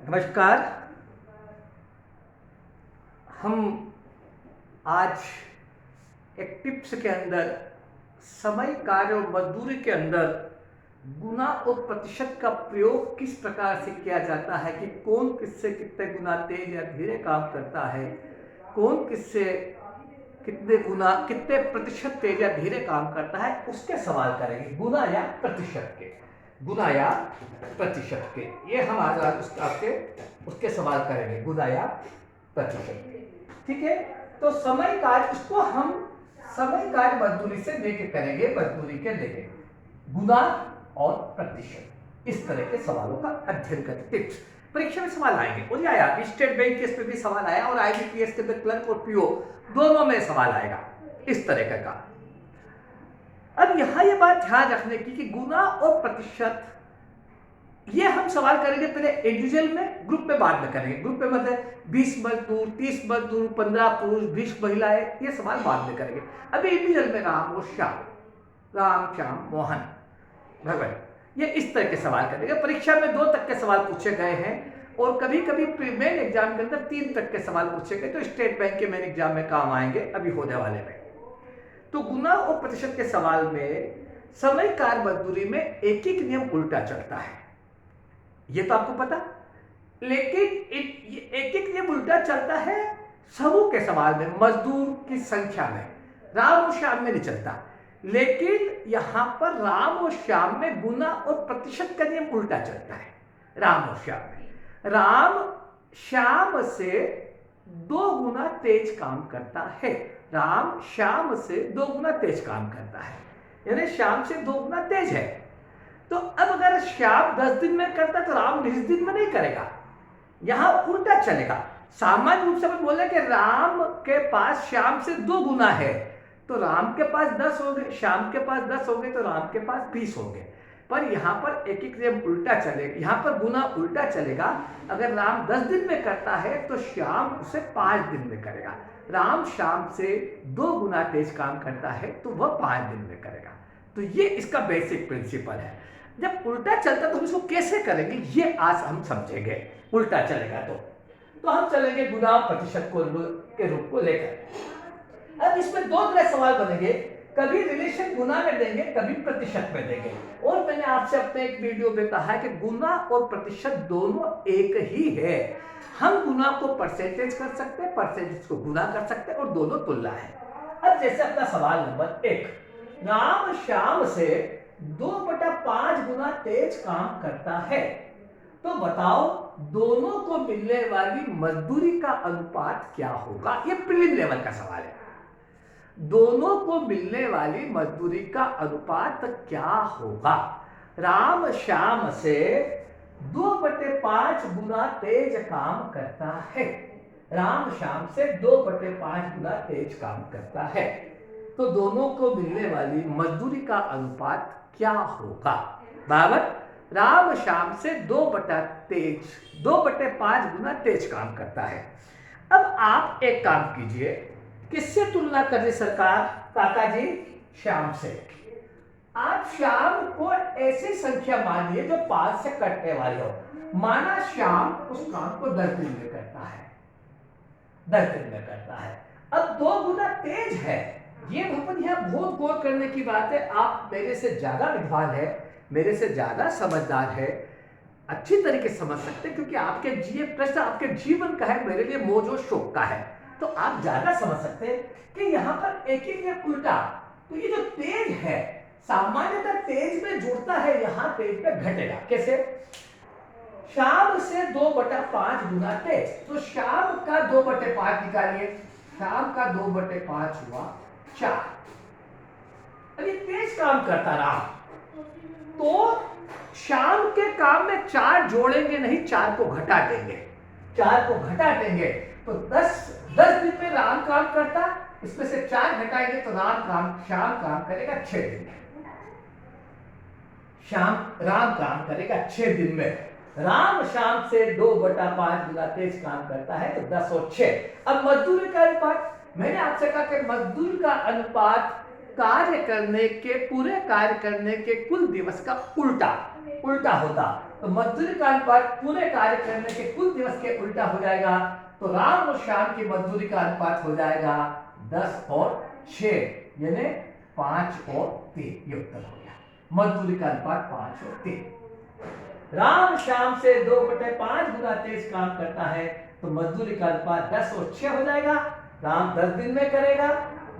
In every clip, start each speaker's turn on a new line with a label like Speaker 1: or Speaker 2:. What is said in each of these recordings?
Speaker 1: नमस्कार। हम आज एक टिप्स के अंदर समय, कार्य और मजदूरी के अंदर गुना और प्रतिशत का प्रयोग किस प्रकार से किया जाता है कि कौन किससे कितने गुना तेज या धीरे काम करता है, कौन किससे कितने गुना कितने प्रतिशत तेज या धीरे काम करता है, उसके सवाल करेंगे। गुना या प्रतिशत के, गुना या प्रतिशत के, ये हम आज उसके सवाल करेंगे, गुना या प्रतिशत के। ठीक है, तो समय कार्य, इसको हम समय कार्य मजदूरी से लेके करेंगे, मजदूरी के लेके गुना और प्रतिशत, इस तरह के सवालों का अध्ययन करें। टिप्स परीक्षा में सवाल आएंगे, और आया स्टेट बैंक केस पे भी सवाल आया, और आईबीपीएस के अंदर क्लर्क और पीओ दोनों में सवाल आएगा इस तरह का। अब यहां ये बात ध्यान रखने की कि गुना और प्रतिशत, ये हम सवाल करेंगे पहले इंडिविजुअल में, ग्रुप में बाद में करेंगे। ग्रुप में मतलब 20 मजदूर, 30 मजदूर, 15 पुरुष, 20 महिलाएं, ये सवाल बाद में करेंगे। अभी इंडिविजुअल में राम और श्याम, राम, श्याम, मोहन, भगवान, ये इस तरह के सवाल करेंगे। परीक्षा में 2 तक के सवाल पूछे गए हैं, और कभी कभी मेन एग्जाम के अंदर 3 तक के सवाल पूछे गए, तो स्टेट बैंक के मेन एग्जाम में काम आएंगे अभी होने वाले में। तो गुना और प्रतिशत के सवाल में समय, कार्य, मजदूरी में एक एक नियम उल्टा चलता है, ये तो आपको पता। लेकिन एक एक नियम उल्टा चलता है समूह के सवाल में, मजदूर की संख्या में, राम और श्याम में नहीं चलता। लेकिन यहां पर राम और श्याम में गुना और प्रतिशत का नियम उल्टा चलता है। राम और श्याम में राम श्याम से 2 गुना तेज काम करता है। राम श्याम से 2 गुना तेज काम करता है, यानी श्याम से 2 गुना तेज है। तो अब अगर श्याम 10 दिन में करता तो राम 20 दिन में नहीं करेगा, यहां उल्टा चलेगा। सामान्य रूप से हम बोले कि राम के पास श्याम से 2 गुना है, तो राम के पास 10 हो गए, श्याम के पास 10 हो गए, तो राम के पास 20 हो गए। पर यहां पर एक एक नियम उल्टा चलेगा, यहां पर गुना उल्टा चलेगा। अगर राम 10 दिन में करता है तो श्याम उसे 5 दिन में करेगा। राम श्याम से 2 गुना तेज काम करता है तो वह 5 दिन में करेगा। तो ये इसका बेसिक प्रिंसिपल है। जब उल्टा चलता तो हम इसको कैसे करेंगे, ये आज हम समझेंगे। उल्टा चलेगा तो हम चलेंगे गुना प्रतिशत के रूप को लेकर। अब इसमें 2 तरह सवाल बनेंगे, कभी रिलेशन गुना में देंगे, कभी प्रतिशत में देंगे। और मैंने आपसे अपने एक वीडियो में कहा है कि गुना और प्रतिशत दोनों एक ही है। हम गुना को परसेंटेज कर सकते हैं, परसेंटेज को गुना कर सकते हैं, और दोनों तुलना है। अब जैसे अपना सवाल नंबर 1, राम श्याम से 2/5 गुना तेज काम करता है, तो बताओ दोनों को मिलने वाली मजदूरी का अनुपात क्या होगा। ये प्रीलिम लेवल का सवाल है। दोनों को मिलने वाली मजदूरी का अनुपात क्या होगा। राम श्याम से 2/5 गुना तेज काम करता है। राम श्याम से 2/5 गुना तेज काम करता है, तो दोनों को मिलने वाली मजदूरी का अनुपात क्या होगा। बराबर, राम श्याम से 2/5 गुना तेज काम करता है। अब आप एक काम कीजिए, किससे तुलना कर रही सरकार, काका जी, श्याम से। आप श्याम को ऐसी संख्या मानिए जो 5 से कटने वाली हो। माना श्याम उस काम को 10 दिन में करता है, 10 दिन में करता है। अब 2 गुना तेज है, ये भवन यहां बहुत गौर करने की बात है। आप मेरे से ज्यादा विद्वान है, मेरे से ज्यादा समझदार है, अच्छी तरीके से समझ सकते, क्योंकि आपके प्रश्न आपके जीवन का है, मेरे लिए मौज और शौक का है, तो आप ज्यादा समझ सकते हैं कि यहां पर एक एक नियम उल्टा। तो ये जो तेज है, सामान्यतः तेज में जुड़ता है, यहां तेज में घटेगा। कैसे? श्याम से 2/5 गुना तेज, तो श्याम का 2/5 निकालिए, श्याम का 2/5 हुआ 4। अभी तेज काम करता रहा, तो शाम के काम में 4 जोड़ेंगे नहीं, 4 को घटा देंगे, 4 को घटा देंगे, तो 10 दिन में राम काम करता, इसमें से 4 घटाएंगे तो शाम काम करेगा 6 दिन में। राम काम करेगा 6 दिन में। राम शाम से 2/5 गुना तेज काम करता है, तो 10 और 6। अब मजदूरी का अनुपात, मैंने आपसे कहा कि मजदूरी का अनुपात पूरे कार्य करने के कुल दिवस का उल्टा होता। तो मजदूरी का अनुपात पूरे कार्य करने के कुल दिवस के उल्टा हो जाएगा। तो राम और श्याम की मजदूरी का अनुपात हो जाएगा 10 और 6, यानी 5 और 3। ये उत्तर हो गया। मजदूरी का अनुपात 5 और 3। राम श्याम से 2/5 गुना तेज काम करता है, तो मजदूरी का अनुपात 10 और 6 हो जाएगा। राम 10 दिन में करेगा,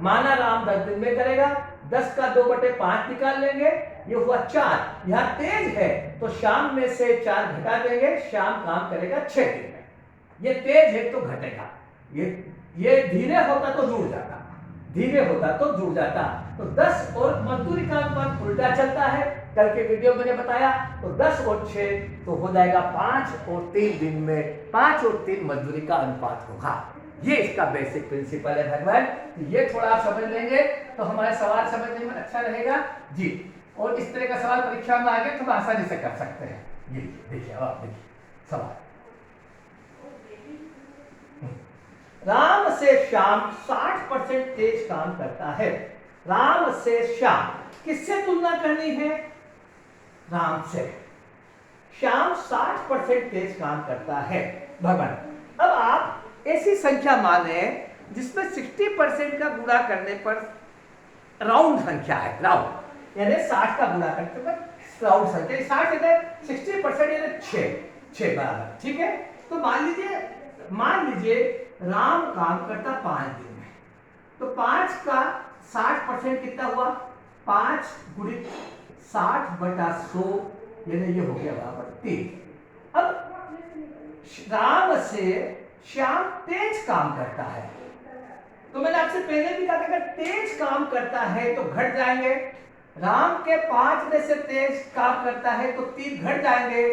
Speaker 1: माना राम 10 दिन में करेगा, 10 का 2/5 निकाल लेंगे, ये हुआ 4। यहाँ तेज है तो शाम में से 4 घटा देंगे, शाम काम करेगा 6 दिन में। ये तेज है तो घटेगा, ये धीरे होता तो जुड़ जाता, तो 10 और मजदूरी का अनुपात उल्टा चलता है। कल के वीडियो में मैंने बताया। तो 10 और 6 तो हो जाएगा 5 और 3 दिन में 5 और 3 मजदूरी का अनुपात होगा। ये इसका बेसिक प्रिंसिपल है भगवान। ये थोड़ा आप समझ लेंगे तो हमारे सवाल समझने में अच्छा रहेगा जी। और इस तरह का सवाल परीक्षा में आगे तो हम आसानी से कर सकते हैं। ये देखिए, अब आप देखिए सवाल। राम से श्याम 60% तेज काम करता है। राम से श्याम, किससे तुलना करनी है? राम से। श्याम 60% तेज काम करता है। भगवान, अब आप ऐसी संख्या माने जिसमें 60% का गुणा करने पर राउंड संख्या है, राउंड यानी 60 का गुणा करने पर राउंड संख्या 60 है, 60% यानी 6 बराबर। ठीक है, तो मान लीजिए राम काम करता 5 दिन में, तो 5 का 60% कितना हुआ? 5 गुणित 60/100, यानी ये हो गया बराबर 3। अब राम से श्याम तेज काम करता है, तो मैंने आपसे पहले भी कहा कि अगर तेज काम करता है तो घट जाएंगे। राम के 5 में से तेज काम करता है तो 3 घट जाएंगे,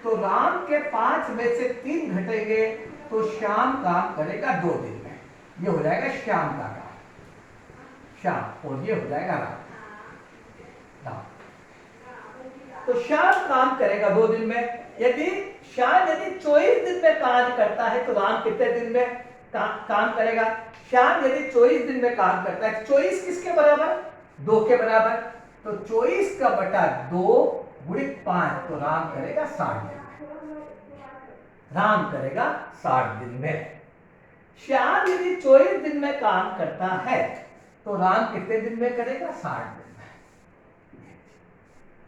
Speaker 1: तो राम के 5 में से 3 घटेंगे, तो श्याम काम करेगा 2 दिन में। ये हो जाएगा श्याम का काम, श्याम, और ये हो जाएगा राम। तो श्याम काम करेगा 2 दिन में। यदि श्याम 24 दिन में कार्य करता है तो राम कितने दिन में काम करेगा? श्याम यदि 24 दिन में काम करता है, 24 किसके बराबर? 2 के बराबर, तो 24 का बटा 2 गुणित 5, तो राम करेगा 60 दिन में। राम करेगा 60 दिन में। श्याम यदि 24 दिन में काम करता है तो राम कितने दिन में करेगा? 60 दिन में।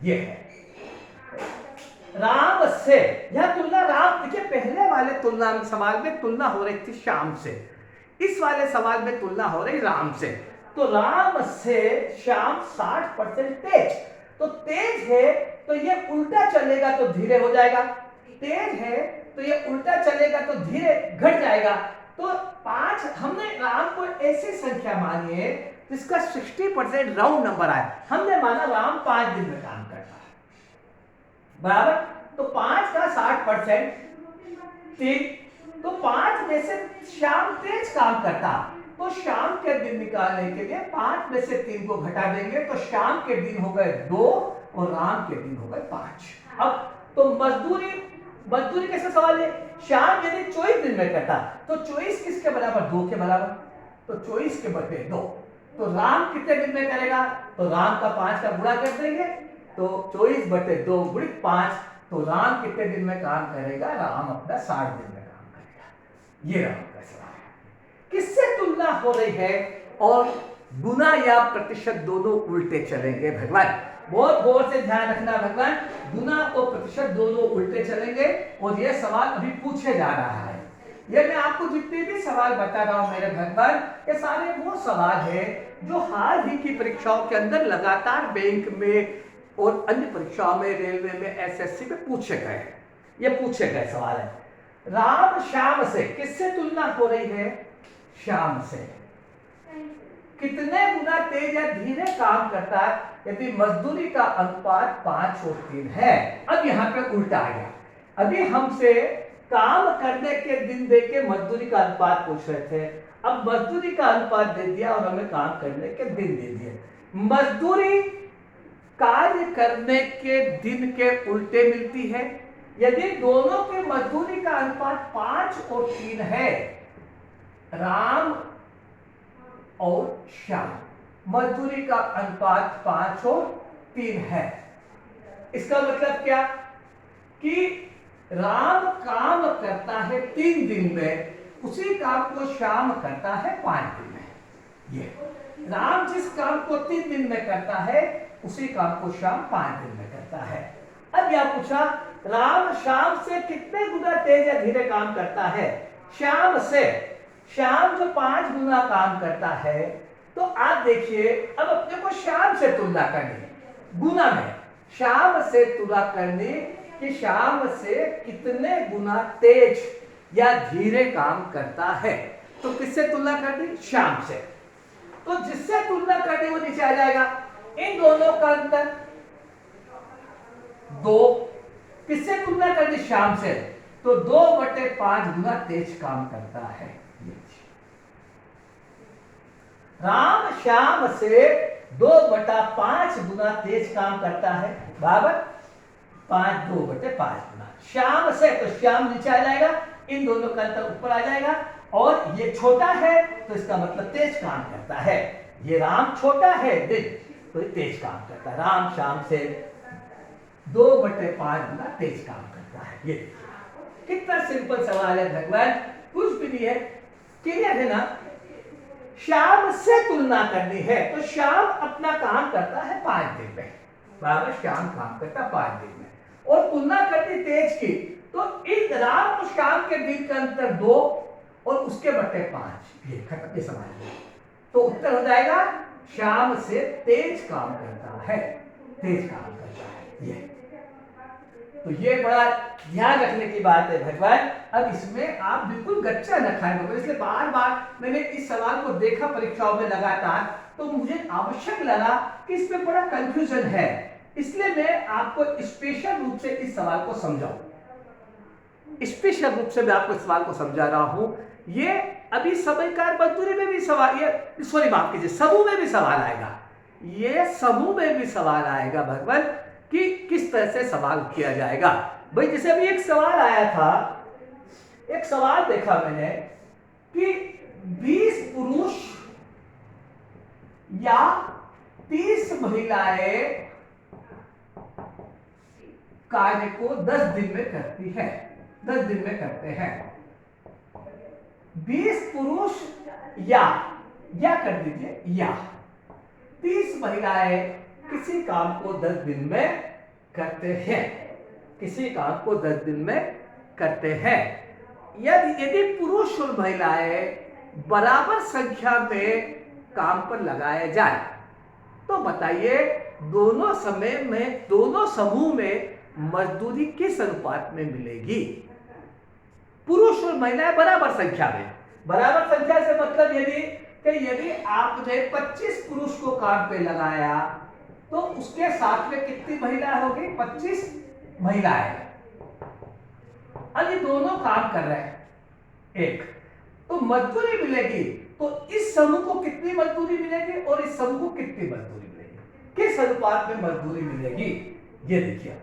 Speaker 1: ये है राम से। यह तुलना राम, देखिए पहले वाले तुलना सवाल में तुलना हो रही थी श्याम से, इस वाले सवाल में तुलना हो रही राम से। तो राम से श्याम 60% तेज, तो तेज है तो ये उल्टा चलेगा तो धीरे हो जाएगा, तेज है तो ये उल्टा चलेगा तो धीरे घट जाएगा। तो 5, हमने राम को ऐसी संख्या मानी है जिसका 60% राउंड नंबर आए। हमने माना राम 5 दिन में काम करता है, बराबर, तो 5 का 60% 3, तो 5 में से श्याम तेज काम करता, तो शाम के दिन निकालने के लिए 5 में से 3 को घटा देंगे, तो शाम के दिन हो गए 2 और राम के दिन हो गए 5। अब तो मजदूरी कैसे सवाल है? श्याम यदि 24 दिन में करता तो 24 किसके बराबर? 2 के बराबर, तो 24 के बटे 2, तो राम कितने दिन में करेगा? तो राम का 5 का गुणा कर देंगे, तो 24/2 गुणित 5, तो राम कितने दिन में काम करेगा? राम अपना 60 दिन में काम करेगा। ये राम का सवाल है। किससे तुलना हो रही है? और गुना या प्रतिशत दोनों उल्टे चलेंगे भगवान, बहुत गौर से ध्यान रखना भगवान। गुना और प्रतिशत दोनों उल्टे चलेंगे और यह सवाल अभी पूछे जा रहा है। ये मैं आपको जितने भी सवाल बता रहा हूं मेरे भगवान, ये सारे वो सवाल है जो हाल ही की परीक्षाओं के अंदर लगातार बैंक में और अन्य परीक्षाओं में, रेलवे में, एसएससी में पूछे गए हैं। ये पूछे गए सवाल है। राम श्याम से किससे तुलना हो रही है? श्याम से। कितने गुना तेज या धीरे काम करता है? यदि मजदूरी का अनुपात 5 और 3 है। अब यहाँ पे उल्टा आ गया। अभी हमसे काम करने के दिन दे के मजदूरी का अनुपात पूछ रहे थे, अब मजदूरी का अनुपात दे दिया और हमें काम करने के दिन दे दिए। मजदूरी कार्य करने के दिन के उल्टे मिलती है। यदि दोनों के मजदूरी का अनुपात 5 और 3 है, राम और श्याम, मजदूरी का अनुपात 5 और 3 है। इसका मतलब क्या कि राम काम करता है 3 दिन में, उसी काम को श्याम करता है 5 दिन में। ये राम जिस काम को 3 दिन में करता है उसी काम को श्याम 5 दिन में करता है। अब यह पूछा राम श्याम से कितने गुना तेज या धीरे काम करता है? श्याम से। श्याम जो 5 गुना काम करता है, तो आप देखिए अब अपने को श्याम से तुलना करनी है, गुना में श्याम से तुलना करनी कि श्याम से कितने गुना तेज या धीरे काम करता है। तो किससे तुलना करनी? श्याम से। तो जिससे तुलना करनी वो नीचे आ जाएगा। इन दोनों का अंतर 2। किससे तुलना करनी? श्याम से। तो 2/5 गुना तेज काम करता है। राम श्याम से 2/5 गुना तेज काम करता है, बराबर 2/5 गुना। श्याम से तो श्याम नीचे आ जाएगा, इन दोनों का अंतर ऊपर आ जाएगा, और ये छोटा है तो इसका मतलब तेज काम करता है। ये राम छोटा है दिन, तो ये तेज काम करता है। राम श्याम से 2/5 गुना तेज काम करता है। ये कितना सिंपल सवाल है भगवान, कुछ भी नहीं है, क्लियर है ना। श्याम से तुलना करनी है तो श्याम अपना काम करता है 5 दिन में, बराबर श्याम काम करता है 5 दिन में, और तुलना करनी तेज की, तो इन राम और श्याम के बीच का अंतर 2 और उसके बटे 5, ये खत्म के सवाल। तो उत्तर हो जाएगा श्याम से तेज काम करता है, तेज काम करता है। ये तो ये बड़ा ध्यान रखने की बात है भगवान। अब इसमें आप बिल्कुल गच्चा न खाएं, इसलिए बार बार मैंने इस सवाल को देखा परीक्षाओं में लगातार, तो मुझे आवश्यक लगा कि इसमें बड़ा कंफ्यूजन है, इसलिए मैं आपको स्पेशल रूप से इस सवाल को समझाऊं। स्पेशल रूप से मैं आपको इस सवाल को समझा रहा हूं। ये अभी समयकार मजदूरी में भी सवाल, ये सॉरी माफ कीजिए, समूह में भी सवाल आएगा। ये समूह में भी सवाल आएगा भगवान कि किस तरह से सवाल किया जाएगा। भाई जैसे अभी एक सवाल आया था, एक सवाल देखा मैंने कि 20 पुरुष या 30 महिलाएं कार्य को 10 दिन में करती है, 10 दिन में करते हैं। 20 पुरुष या कर दीजिए, या 30 महिलाएं किसी काम को 10 दिन में करते हैं, किसी काम को 10 दिन में करते हैं। यदि पुरुष और महिलाएं बराबर संख्या में काम पर लगाए जाए, तो बताइए दोनों समय में, दोनों समूह में मजदूरी किस अनुपात में मिलेगी? पुरुष और महिलाएं बराबर संख्या में। बराबर संख्या से मतलब यदि आपने 25 पुरुष को काम पे लगाया, तो उसके साथ में कितनी महिलाएं होगी? 25 महिलाएं। अब ये दोनों काम कर रहे हैं एक, तो मजदूरी मिलेगी, तो इस समूह को कितनी मजदूरी मिलेगी और इस समूह को कितनी मजदूरी मिलेगी, किस अनुपात में मजदूरी मिलेगी? ये देखिए,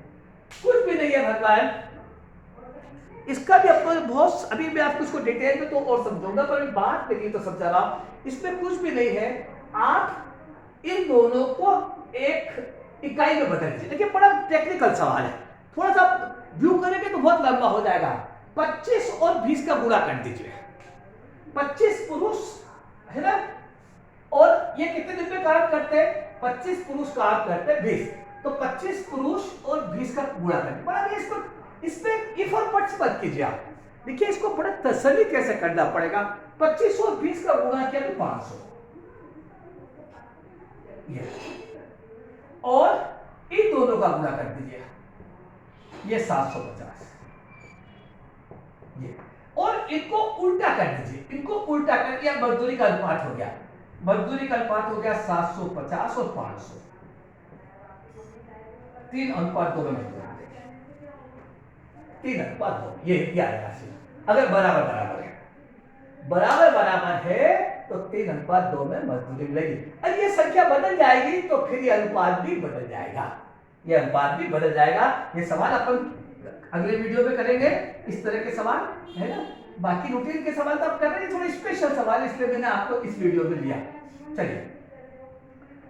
Speaker 1: कुछ भी नहीं है भगवान, इसका भी आपको बहुत, अभी मैं आपको इसको डिटेल में तो और समझाऊंगा, पर अभी बात में नहीं तो समझा रहा। इसमें कुछ भी नहीं है, आप इन दोनों को एक इकाई में बदल दीजिए। देखिए बड़ा टेक्निकल सवाल है, थोड़ा सा व्यू करेंगे तो बहुत लंबा हो जाएगा। 25 और 20 का गुणा कर दीजिए। 25 पुरुष है ना, और ये कितने दिन में काम करते हैं? 25 पुरुष काम करते हैं 20, तो 25 पुरुष और 20 का गुणा करें। बड़ा इसको, इसमें इफ और बट्स मत कीजिए आप। देखिए इसको बड़ा तसल्ली कैसे करना पड़ेगा। 25 और 20 का गुणा किया तो 500, और इन दोनों का गुणा कर दीजिए, ये 750। ये और इनको उल्टा कर दीजिए, इनको उल्टा कर दिया, मजदूरी का अनुपात हो गया, मजदूरी का अनुपात हो गया 750 और 500, 3 अनुपात 2 में मजदूरी, 3 अनुपात 2, ये आएगा। अगर बराबर बराबर है, बराबर बराबर है तो 3 अनुपात 2 में मजदूरी मिलेगी। अब ये संख्या बदल जाएगी तो फिर ये अनुपात भी बदल जाएगा, ये अनुपात भी बदल जाएगा। ये सवाल अपन अगले वीडियो में करेंगे, इस तरह के सवाल है ना। बाकी रूटीन के सवाल तो आप कर रहे हैं, थोड़े स्पेशल सवाल, इसलिए मैंने आपको इस वीडियो में लिया। चलिए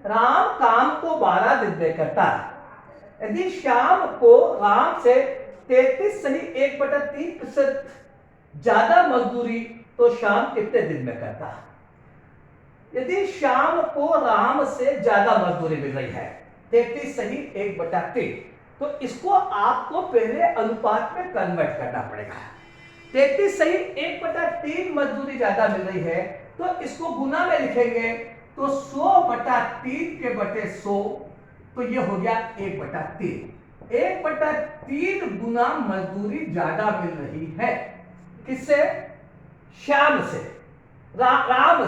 Speaker 1: राम काम को 12 दिन में करता है। यदि श्याम को राम से 33 सही 1/3% ज्यादा मजदूरी तो श्याम कितने दिन में करता है? यदि श्याम को राम से ज्यादा मजदूरी मिल रही है 33 सही 1/3, तो इसको आपको पहले अनुपात में कन्वर्ट करना पड़ेगा। 33 सही 1/3 मजदूरी ज्यादा मिल रही है तो इसको गुना में लिखेंगे तो 100/3 के बटे 100, तो ये हो गया 1/3। 1/3 गुना मजदूरी ज्यादा मिल रही है किससे? श्याम से। राम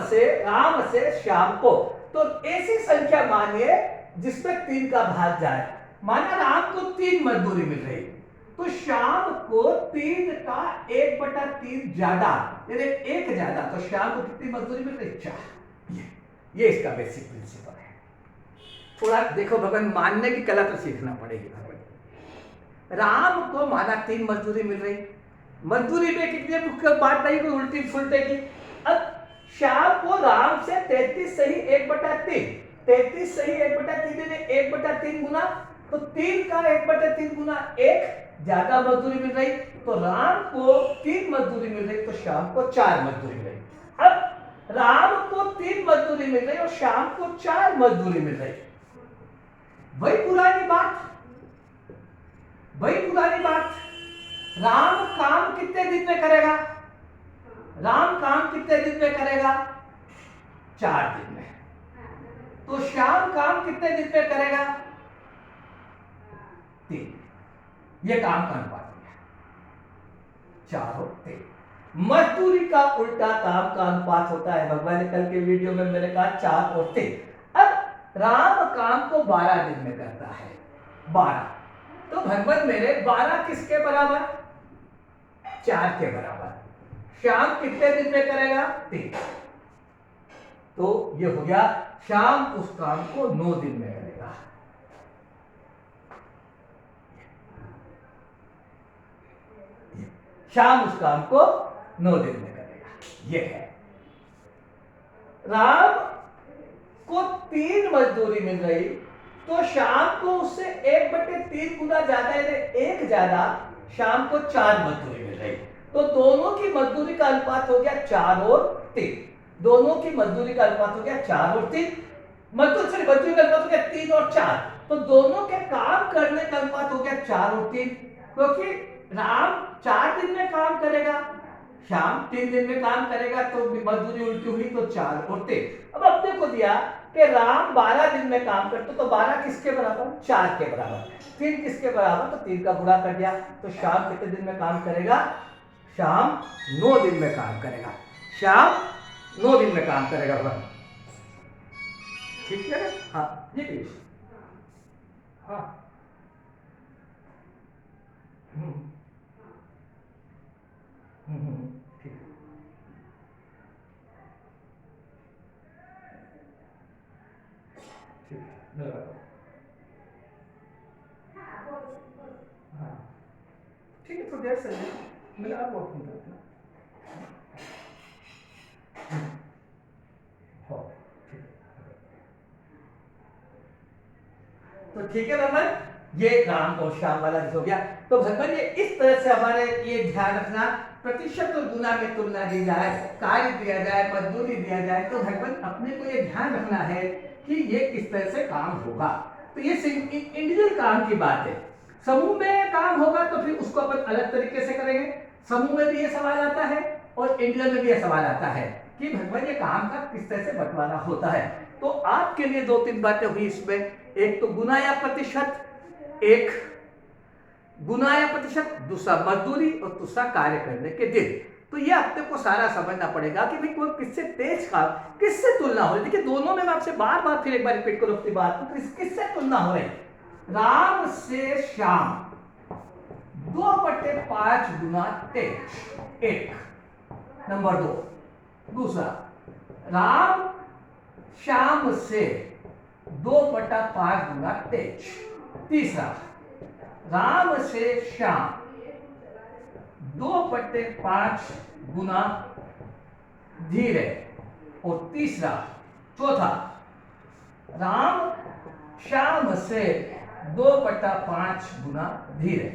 Speaker 1: से श्याम को। तो ऐसी संख्या मानिए जिसमें 3 का भाग जाए। माना राम को 3 मजदूरी मिल रही तो श्याम को 3 का 1/3 ज्यादा, यानी 1 ज्यादा, तो श्याम को कितनी मजदूरी मिल रही? 4। ये इसका बेसिक प्रिंसिपल है। थोड़ा देखो भगवान, मानने की कला तो सीखना पड़ेगी भगवान। राम को माना 3 मजदूरी मिल रही, मजदूरी में कितनी बात नहीं कोई उल्टी फुलटे की। अब श्याम को राम से 33 सही 1/3, 33 सही 1/3 ने 1/3 गुना, तो 3 का 1/3 गुना 1 ज्यादा मजदूरी मिल रही, तो राम को 3 मजदूरी मिल रही तो श्याम को 4 मजदूरी मिल रही। अब राम को 3 मजदूरी मिल रही और श्याम को 4 मजदूरी मिल रही। वही पुरानी बात। राम काम कितने दिन में करेगा? राम काम कितने दिन में करेगा? 4 दिन में। तो श्याम काम कितने दिन में करेगा? 3। ये काम का अनुपात हो गया 4 और 3। मजदूरी का उल्टा काम का अनुपात होता है। भगवान ने कल के वीडियो में मैंने कहा 4 और 3। अब राम काम को 12 दिन में करता है, 12। तो भगवान मेरे 12 किसके बराबर? 4 के बराबर। श्याम कितने दिन में करेगा? 3। तो ये हो गया श्याम उस काम को 9 दिन में करेगा। श्याम उस काम को 9 दिन में करेगा। ये है। राम को 3 मजदूरी मिल रही तो श्याम को उससे 1/3 गुना ज्यादा, यानी 1 ज्यादा, श्याम को 4 मजदूरी मिल रही। तो दोनों की मजदूरी का अनुपात हो गया 4 और 3। दोनों की मजदूरी का अनुपात हो गया 4 और 3। मजदूरी का अनुपात हो गया 3 और 4। तो दोनों के काम करने का अनुपात हो गया 4 और 3, क्योंकि राम 4 दिन में काम करेगा, श्याम 3 दिन में काम करेगा, तो मजदूरी उल्टी हुई तो 4 और 3। अब अपने को दिया कि राम 12 दिन में काम करते तो 12 किसके बराबर? 4 के बराबर। 3 किसके बराबर? तो 3 का गुणा कर दिया। तो श्याम कितने दिन में काम करेगा? श्याम 9 दिन में काम करेगा। श्याम 9 दिन में काम करेगा भगवान। ठीक है? हाँ ये भी। हाँ ठीक है। ठीक है, हाँ ठीक है। तो देर से मिला बहुत तो ठीक है भगवान, ये राम और श्याम वाला हो गया। तो भगवान ये इस तरह से हमारे ये ध्यान रखना, प्रतिशत और गुना में तुलना दी जाए, कार्य दिया जाए, मजदूरी दिया जाए, तो भगवान अपने को ये ध्यान रखना है कि ये किस तरह से काम होगा। तो ये इंडिविजुअल काम की बात है। समूह में काम होगा तो फिर उसको अपन अलग तरीके से करेंगे। समूह में भी ये सवाल आता है और इंडिविजुअल में भी ये सवाल आता है कि भगवान ये काम का किस तरह से बंटवारा होता है। तो आपके लिए 2-3 बातें हुई इसमें। एक तो गुना या प्रतिशत, एक गुना या प्रतिशत, दूसरा मजदूरी और दूसरा कार्य करने के दिन। तो ये अपने को सारा समझना पड़ेगा कि भाई कोई किससे तेज काम, किससे तुलना हो रही। देखिए दोनों में मैं आपसे बार बार फिर एक बार रिपीट करूं अपनी बात को, किससे तुलना हो रही? राम से श्याम 2/5 गुना तेज, एक नंबर 2। दूसरा, राम श्याम से 2/5 गुना तेज। तीसरा, राम से श्याम 2/5 गुना धीरे। और तीसरा, चौथा, राम श्याम से 2/5 गुना धीरे।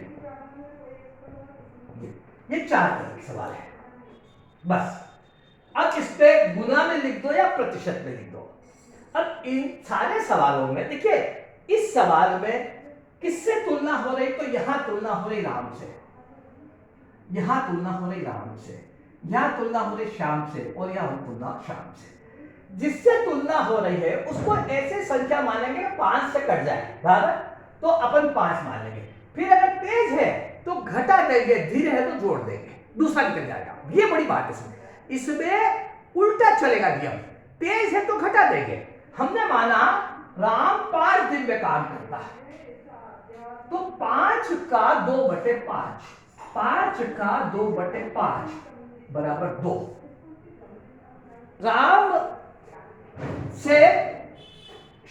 Speaker 1: ये 4 तरह के सवाल है बस। अब इस पे गुना में लिख दो या प्रतिशत में लिख दो। अब इन सारे सवालों में देखिए, इस सवाल में किससे तुलना हो रही, तो यहां तुलना हो रही राम से, यहां तुलना हो रही राम से, यहां तुलना हो रही श्याम से, और यहां तुलना श्याम से। जिससे तुलना हो रही है उसको ऐसे संख्या मानेंगे 5 से कट जाए बराबर, तो अपन 5 मान लेंगे। फिर अगर तेज है तो घटा देंगे, धीरे है तो जोड़ देंगे, दूसरा निकल जाएगा। ये बड़ी बात है इसमें उल्टा चलेगा नियम, तेज है तो घटा देंगे। हमने माना राम 5 दिन में काम करता है, तो 5 का 2/5, 5 का 2/5 बराबर 2। राम से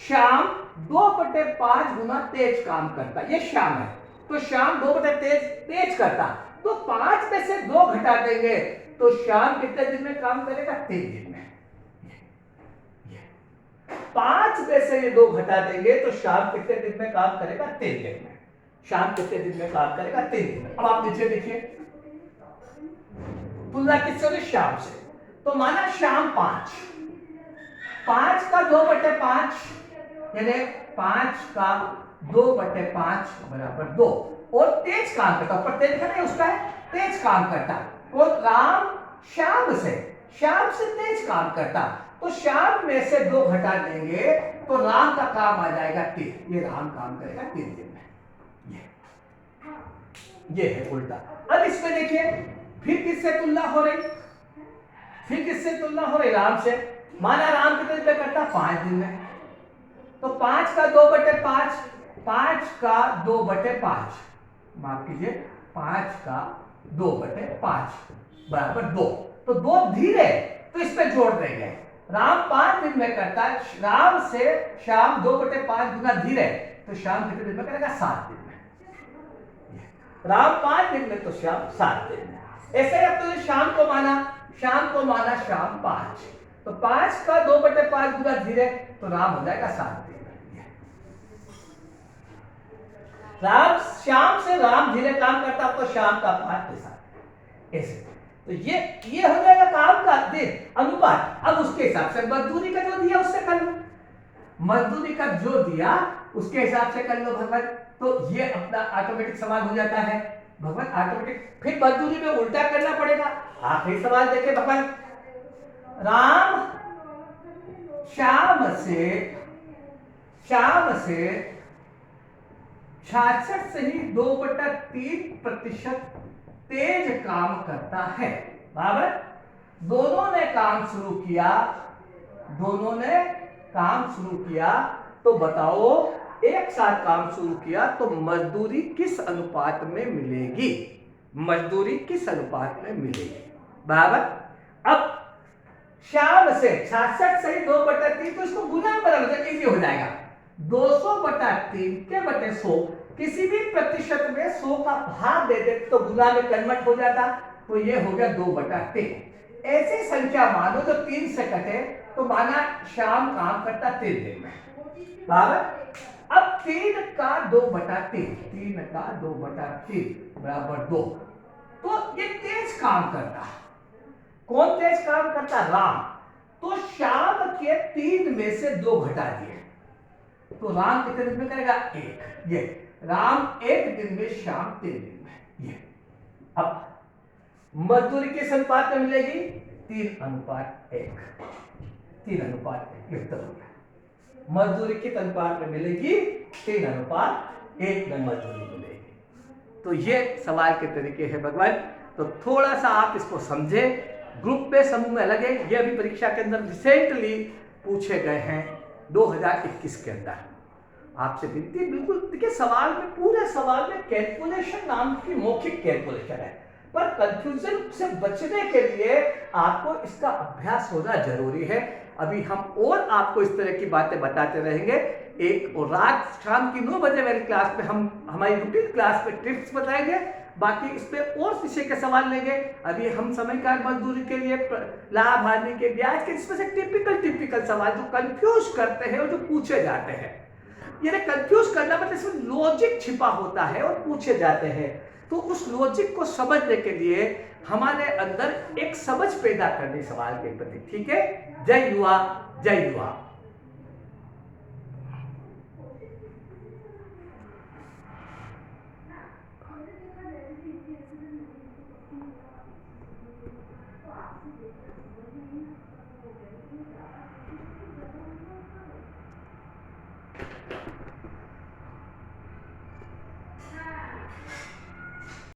Speaker 1: श्याम 2/5 गुना तेज काम करता, ये श्याम है, तो श्याम 2/तेज करता, तो 5 में से 2 घटा देंगे तो श्याम कितने दिन में काम करेगा, 3 दिन में। 5 में से ये 2 घटा देंगे तो श्याम कितने दिन में काम करेगा, 3 दिन में। श्याम कितने दिन में काम करेगा, 3 दिन में। अब आप नीचे देखिए, तुलना किससे हो रही, श्याम से, तो माना श्याम 5 का 2/5 यानी 5 का 2/5 बराबर 2, और तेज काम करता, ऊपर तेज लिखा नहीं उसका है, तेज काम करता, और राम श्याम से तेज काम करता, तो श्याम में से 2 घटा देंगे तो राम का काम आ जाएगा 3, ये राम काम करेगा 3 दिन में। ये है उल्टा। अब इसमें देखिए फिर किससे तुलना हो रही, फिर किससे तुलना हो रही, राम से। माना राम कितने दिन में करता, 5 दिन में, तो 5 का 2/5, 5 का 2/5 माफ कीजिए, 5 का 2/5 बराबर 2, तो 2 धीरे, तो इस पे जोड़ देंगे। राम 5 दिन में करता है, राम से श्याम 2/5 गुना धीरे, तो श्याम कितने दिन में करेगा, 7 दिन में। राम 5 दिन में तो श्याम 7 दिन में। ऐसे अब तो श्याम को माना श्याम 5, तो 5 का 2/5 गुना धीरे, तो राम हो जाएगा 7 दिन में। राम श्याम से राम धीरे काम करता, तो श्याम का 5 के साथ ऐसे, तो ये हो जाएगा काम का दिन अनुपात। अब उसके हिसाब से मजदूरी का जो दिया उससे कर लो, मजदूरी का जो दिया उसके हिसाब से कर लो भगवान, तो ये अपना ऑटोमेटिक सवाल हो जाता है भगवान, ऑटोमेटिक। फिर मजदूरी में उल्टा करना पड़ेगा। आखिरी सवाल देखे भगवान, राम श्याम से 66 से ही 2/3% तेज काम करता है बराबर। दोनों ने काम शुरू किया, तो बताओ एक साथ काम शुरू किया तो मजदूरी किस अनुपात में मिलेगी, बराबर। अब श्याम से 66 से 2/3, तो इसको गुना में बदल दे, इजी हो जाएगा। 200/3 के बटे 100, किसी भी प्रतिशत में 100 का भाग दे दे तो गुना में कन्वर्ट हो जाता, तो ये हो गया 2/3। ऐसी संख्या मानो जो 3 से कटे, तो माना श्याम काम करता 3 दिन में बराबर। अब 3 का 2/3 बराबर 2, तो ये तेज काम करता। कौन तेज काम करता, राम, तो श्याम के 3 में से 2 घटा दिए, तो राम कितने दिन में करेगा, 1। ये राम 1 दिन में, श्याम 3 दिन में। ये अब मजदूरी किस अनुपात में मिलेगी, 3:1, 3:1 लिखता हूं। मजदूरी किस अनुपात में मिलेगी, 3:1 में मजदूरी मिलेगी। तो ये सवाल के तरीके हैं भगवान। तो थोड़ा सा आप इसको समझे, ग्रुप में समूह में अलग है, ये अभी परीक्षा के अंदर रिसेंटली पूछे गए हैं 2021 के अंदर। आपसे विनती, बिल्कुल देखिए सवाल में, पूरे सवाल में कैलकुलेशन नाम की मौखिक कैलकुलेशन है, पर कंफ्यूजन से बचने के लिए आपको इसका अभ्यास होना जरूरी है। अभी हम और आपको इस तरह की बातें बताते रहेंगे। एक और रात शाम की 9 बजे मेरी क्लास में हम हमारी रूटीन क्लास में ट्रिप्स बताएंगे, बाकी इस पे और विषय के सवाल लेंगे। अभी हम समय कार्य मजदूरी के लिए लाभ हानि के ब्याज के इसमें से टिपिकल सवाल जो कंफ्यूज करते हैं और जो पूछे जाते हैं, ये कंफ्यूज करना मतलब इसमें लॉजिक छिपा होता है और पूछे जाते हैं। तो उस लॉजिक को समझने के लिए हमारे अंदर एक समझ पैदा करनी सवाल के प्रति। ठीक है, जय युवा, जय युवा।